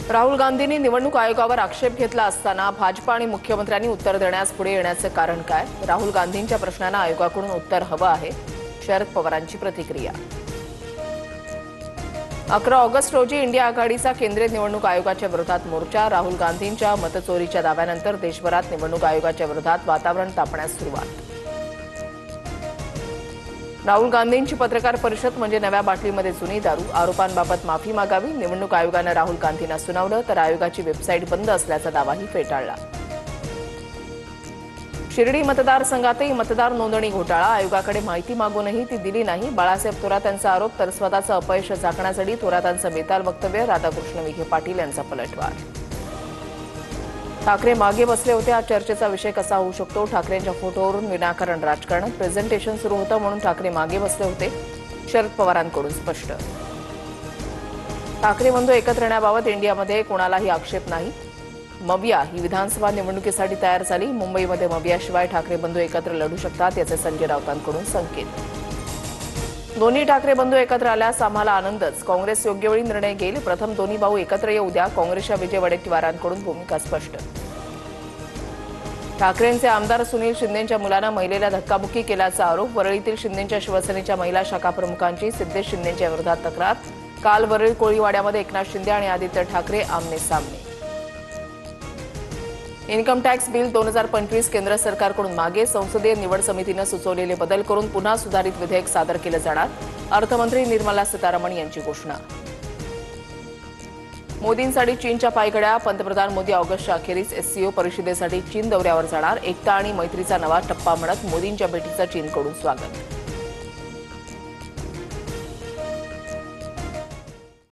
राहुल गांधींनी निवडणूक आयोगावर आक्षेप घेतला असताना भाजप आणि मुख्यमंत्र्यांनी उत्तर देण्यास पुढे येण्याचे कारण काय? राहुल गांधींच्या प्रश्नांना आयोगाकडून उत्तर हवं आहे. शरद पवारांची प्रतिक्रिया. 11 ऑगस्ट रोजी इंडिया आघाडीचा केंद्रीय निवडणूक आयोगाच्या विरोधात मोर्चा. राहुल गांधींच्या मतचोरीच्या दाव्यानंतर देशभरात निवडणूक आयोगाच्या विरोधात वातावरण तापण्यास सुरुवात. राहुल गांधींची पत्रकार परिषद म्हणजे नव्या बाटलीमध्ये जुनी दारू. आरोपांबाबत माफी मागावी. निवडणूक आयोगानं राहुल गांधींना सुनावलं तर आयोगाची वेबसाईट बंद असल्याचा दावाही फेटाळला. शिर्डी मतदारसंघातही मतदार नोंदणी घोटाळा. आयोगाकडे माहिती मागूनही ती दिली नाही. बाळासाहेब थोरातांचा आरोप तर स्वतःचं अपयश झाकण्यासाठी थोरातांचं बेताल वक्तव्य. राधाकृष्ण विखे पाटील यांचा पलटवार. ठाकरे मागे बसले होते हा चर्चेचा विषय कसा होऊ शकतो? ठाकरेंच्या फोटोवरून विनाकारण राजकारण. प्रेझेंटेशन सुरू होतं म्हणून ठाकरे मागे बसले होते. शरद पवारांकडून स्पष्ट. ठाकरे बंधू एकत्र येण्याबाबत इंडियामध्ये कोणालाही आक्षेप नाही. मविया ही विधानसभा निवडणुकीसाठी तयार झाली. मुंबईमध्ये मवियाशिवाय ठाकरे बंधू एकत्र लढू शकतात याचे संजय राऊतांकडून संकेत. दोन्ही ठाकरे बंधू एकत्र आल्यास आम्हाला आनंदच. काँग्रेस योग्य वेळी निर्णय घेईल. प्रथम दोन्ही भाऊ एकत्र येऊ द्या. काँग्रेसच्या विजय वडेट्टीवारांकडून भूमिका स्पष्ट. ठाकरेंचे आमदार सुनील शिंदेंच्या मुलानं महिलेला धक्काबुक्की केल्याचा आरोप. वरळीतील शिंदेंच्या शिवसेनेच्या महिला शाखा प्रमुखांची सिद्धेश शिंदेंच्या विरोधात तक्रार. काल वरळी कोळीवाड्यामध्ये एकनाथ शिंदे आणि आदित्य ठाकरे आमने सामने. इन्कम टॅक्स बिल 2025 केंद्र सरकारकडून मागे. संसदीय निवड समितीनं सुचवलेले बदल करून पुन्हा सुधारित विधेयक सादर केलं जाणार. अर्थमंत्री निर्मला सीतारामन यांची घोषणा. मोदींसाठी चीनच्या पायघड्या. पंतप्रधान मोदी ऑगस्टच्या अखेरीस SCO परिषदेसाठी चीन दौऱ्यावर जाणार. एकता आणि मैत्रीचा नवा टप्पा म्हणत मोदींच्या भेटीचं चीनकडून स्वागत.